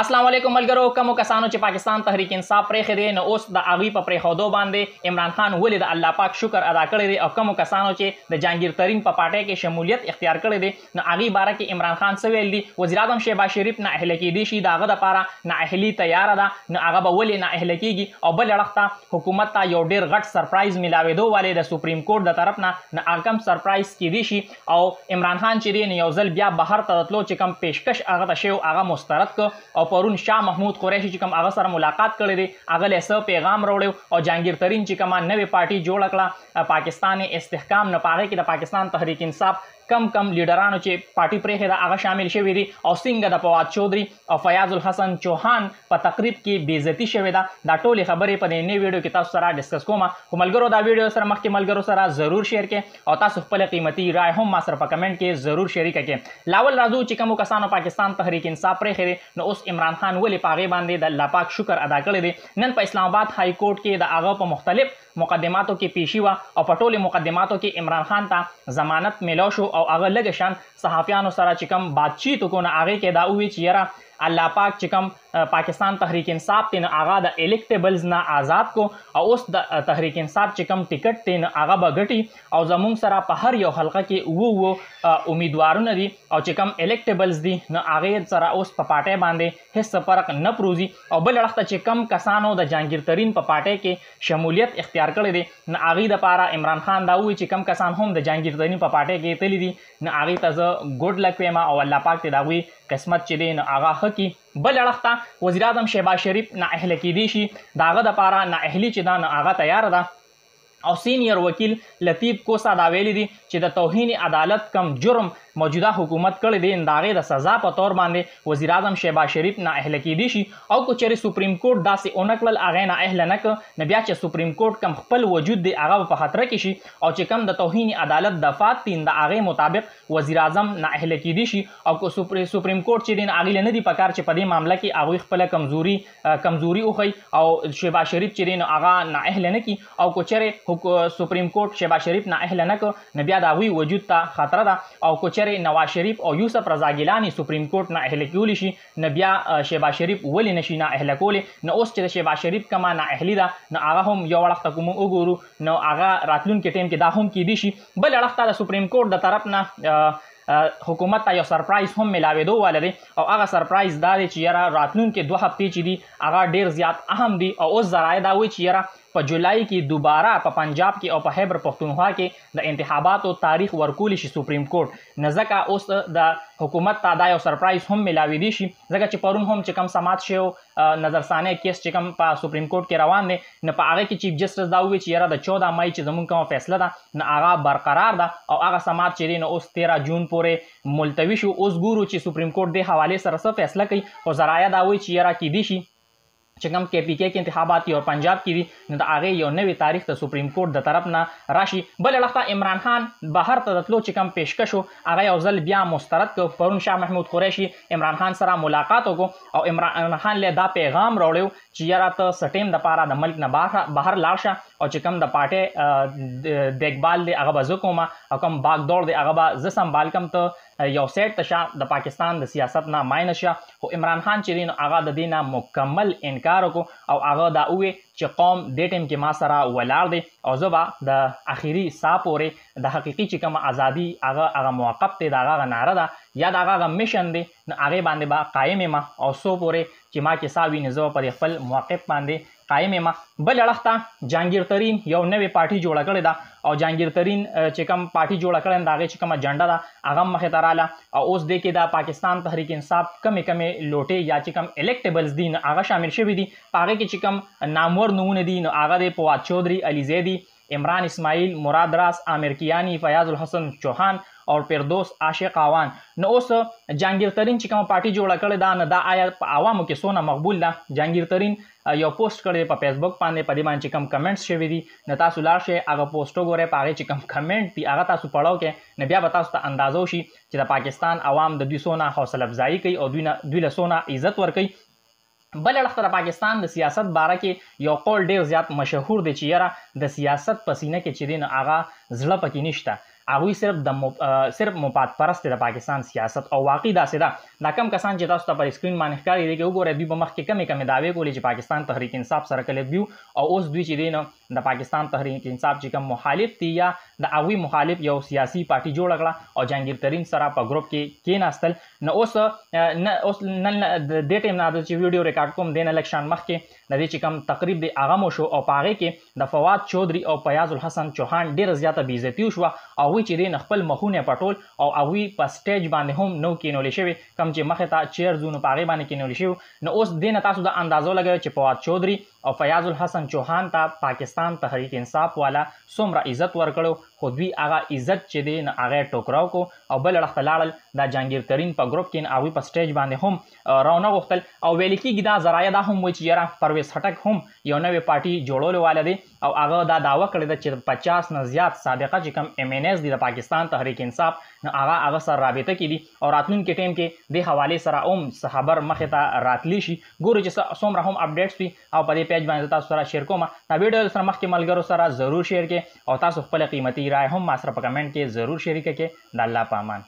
السلام علیکم ملګرو. کومو کسانو چې پاکستان تحریک انصاف پرېښی دی نو اوس د هغوی په پرېښودو باندې عمران خان ولې د الله پاک شکر ادا کړی دی او کومو کسانو چې د جهانګیر ترین په پارټۍ کې شمولیت اختیار کړی دی نو هغوی باره کې عمران خان څه ویل دي. وزیر اعظم شهباز شریف نااهله کیدی شي د هغه دپاره نااهلي تیاره ده نو هغه به ولې نااهله کیږي او بل اړخ ته حکومت ته یو ډېر غټ سرپرایز میلاوېدو والی د سپریم کورټ د طرف نه نو هغه کم سرپرایز کیدی شي او عمران خان چې دی نو یو ځل بیا بهر ته د تلو چې کم پیشکش هغه ته شوی هغه مسترد کړ او پرون شاه محمود قریشي چې کوم هغه سره ملاقات کړی دی هغه له څه پیغام راوړی او جهانګیر ترین چې کومه نوې پارټي جوړه کړه پاکستان استحکام نه په هغې کې د پاکستان تحریک انصاف کم لیډرانو چې پارټي پرېښې ده هغه شامل شوي دي او څنګه د فواد چودھری او فیاض الحسن چوهان په تقریب کې بېعزتي شوې ده. دا ټولې خبرې په دې نوې ویډیو کې تاسو سره ډسکس کوم. خو ملګرو دا ویډیو سره مخکې ملګرو سره ضرور شیر کړئ او تاسو خپل قیمتي رای هم ما سره په کمنټ کې ضرور شریکه کړئ. لاول راځو چې کومو کسانو پاکستان تحریک انصاف پرېښی دی نو اوس عمران خان ولې په هغې باندې د الله پاک شکر ادا کړی دی. نن په اسلام آباد های کورټ کې د هغه په مختلف مقدماتو کې پیشي وه او په ټولو مقدماتو کې عمران خان ته ضمانت میلاو شو او هغه لږ شان صحافیانو سره چې کوم باتچیت وکړو نو هغې کې دا ووایي چې یاره الله پاک چې کوم پاکستان تحریک انصاف دی نو هغه د الیکټیبلز نه آزاد کو او اوس د تحریک انصاف چې کوم ټیکټ دی نو هغه به ګټي او زمونږ سره په هر یو حلقه کې اووه امیدوارونه دي او چې کوم الیکټیبلز دي نو هغې سره اوس په پارټۍ باندې هېڅ فرق نه پروزي او بل اړخ ته چې کم کسانو د جهانګیر ترین په پارټۍ کې شمولیت اختیار کړی دی نو هغوی دپاره عمران خان دا ووایي چې کم کسان هم د جهانګیر ترین په پارټۍ کې تللي دي نو هغوی ته زه ګډ لک وایم او الله پاک دې د هغوی قسمت چې دی نو هغه ښه کي. بل اړخ ته وزیر اعظم شهباز شریف نااهله کیدی شي د هغه دپاره نااهلي چې ده نو هغه تیاره ده او سینیر وکیل لطیف کوسا دا ویلی دي چې د توهین عدالت کم جرم موجوده حکومت کړی دی د هغې د سزا په طور باندې وزیر اعظم شهباز شریف نااهله کیدی شي او که چېرې سپریم کورټ داسې ونه کړل هغې نااهله نه کړه نو بیا چې سپریم کورټ کم خپل وجود دی هغه به په خطره کې شي او چې کم د توهین عدالت دفعات دي د هغې مطابق وزیر اعظم نااهله کیدی شي او که سپریم کورټ چې دی هغې له نه دي پکار چې په دې معامله کې هغوی خپله کمزوري وښیي او شهباز شریف چې دی نو هغه نااهله نه کړي او که چېرې سپریم کورټ شهباز شریف نااهله نه کړه نو بیا د هغوی وجود ته خطره ده او که چېرې نواز شریف او یوسف رضا ګیلاني سپریم کورټ نااهله کولی شي نو بیا شهباز شریف ولې نشي نااهله کولی. نو اوس چې د شهباز شریف کومه نااهلي ده نو هغه هم یو اړخ ته که موږ وګورو نو هغه راتلونکي ټیم کې دا هم کیدی شي. بل اړخ ته د سپریم کورټ د طرف نه حکومت ته یو سرپرایز هم میلاوېدو والی دی او هغه سرپرایز دا دی چې یاره راتلونکي 2 هفتې چې دي هغه ډېر زیات اهم دي او اوس ذرایع دا وایي چې یاره په جولای کې دوباره په پنجاب کې او په خیبر پښتونخوا کې د انتخاباتو تاریخ ورکولی شي سپریم کورټ نو ځکه اوس د حکومت ته دا یو سرپرایز هم میلاوېدی شي ځکه چې پرون هم چې کوم سماعت شوی نظرثانه کیس چې کوم په سپریم کورټ کې روان دی نو په هغې کې چیف جسټس دا ووایي چې یاره د 14 مای چې زموږ کومه فیصله ده نو هغه برقرار ده او هغه سماعت چې دی نو اوس 13 جون پورې ملتوي شو. اوس ګورو چې سپریم کورټ دې حوالې سره څه فیصله کوي خو ذرایع دا وایي چې یاره کیدی شي چې کوم کې پی کې انتخابات دي او پنجاب کې دي نو د هغې یو نوی تاریخ د سپریم کورټ د طرف نه راشي. بل اړخ ته عمران خان بهر ته د تلو چې کوم پیشکش و هغه یو ځل بیا مسترد کړ. پرون شاه محمود قریشي عمران خان سره ملاقات وکړو او عمران خان له دا پیغام راوړی چې یاره ته څه ټیم دپاره د ملک نه بهر لاړ شه او چې کوم د پارټۍ دیکبال دی هغه به زه کوم او کوم باغ دوړ دی هغه به زه سنبال کم ته یو سیټ ته شه د پاکستان د سیاست نه ماینس شه. خو عمران خان چې دی نو هغه د دې نه مکمل انکار وکړو او هغه دا وویل چې قوم دې ټیم کې ما سره ولاړ دی او زه به د اخري ساه پورې د حقیقي چې کومه ازادي هغه موقف دی د هغه نعره ده یا د هغه میشن دی نو هغې باندې به قایم یم او څو پورې چې ما کې ساه وي نو زه په دې خپل موقف باندې قایم یم. بل اړخ ته جهانګیر ترین یو نوې پارټي جوړه کړې ده او جهانګیر ترین چې کوم پارټي جوړه کړې د هغې چې کومه جنډه ده هغه هم مخې ته راله او اوس دې کې د پاکستان تحریک انصاف کمې لوټې یا چې کوم الیکټیبلز دي نو هغه شامل شوي دي. په هغې کې چې کوم نامور نومونه دي نو هغه دی فواد چودھری، علی زیدی، عمران اسماعیل، مراد راس، عامر کیانی، فیاض الحسن چوهان او فردوس عاشق آوان. نو اوس جهانګیر ترین چې کومه پارټي جوړه کړې ده نو دا آیا په عوامو کې څونه مقبول ده. جهانګیر ترین یو پوسټ کړی په فیسبوک باندې په دې باندې چې کوم کمنټس شوي دي نو تاسو لاړ شئ هغه پوسټ وګورئ په هغې چې کوم کمنټ دي هغه تاسو پړو کې نو بیا به تاسو ته اندازه وشي چې د پاکستان عوام د دوی څونه حوصله افزایي کوي او دوی له څونه عزت ورکوي. بل اړخ ته د پاکستان د سیاست باره کې یو قول ډېر زیات مشهور دی چې یاره د سیاست په سینه کې چې دی نو هغه زړه پکې نشته هغوی صرف مفاد پرست د پاکستان سیاست او واقعي داسې ده دا کم کسان چې تاسو ته پر سکرین باندې ښکاري دي وګورئ دوی به مخکې کمې دعوې کولې چې پاکستان تحریک انصاف سره کله بیو او اوس دوی چې دی نو د پاکستان تحریک انصاف چې کوم مخالف دي یا د هغوی مخالف یو سیاسي پارټي جوړه کړه او جهانګیر ترین سره په ګروپ کې کېناستل نو اوس نن د دې ټایم نه چې ویډیو ریکارډ کوم دی نه لږ شان مخکې د دې چې کوم تقریب دی هغه مو شو او په هغې کې د فواد چودھری او فیاض الحسن چوهان ډېره زیاته بېعزتي وشوه او هغوی چې دی خپل مخونه پټول او هغوی په سټیج باندې هم نو کېنولې شوي کوم چې مخې ته چیرز و نو په هغې باندې کېنولې شوي نو اوس دې نه تاسو د اندازو لګوئ چې فواد چودھری او فیاض الحسن چوهان ته پاکستان تحریک انصاف والا څومره عزت ورکړو خو دوی هغه عزت چې دی نه هغه ټوکراو کو او بل اړخ ته لاړل دا جهانګیر ترین په ګروپ کې هغوی په سټیج باندې هم راونه غوښتل او ویل کېږي دا ذرایع دا هم وایي چې یاره پرویز خټک هم یو نوې پارټي جوړولو والا دی او هغه دا دعوه کړې ده چې 50 نه زیات سابقه چې کوم MNS دي د پاکستان تحریک انصاف نو هغه سره رابطه کې دي او راتلونکي ټایم کې د حوالې سره هم خبر مخې ته راتلی شي ګورو چې څومره هم اپډیټس وي او په دې پیج باندې تاسو سره شیر کوم دا ویډیو سره مخکې ملګرو سره ضرور شیر کړئ او تاسو خپل قیمتي رائے هم ما سره په کمنټ کې ضرور شریک کړئ د الله په امان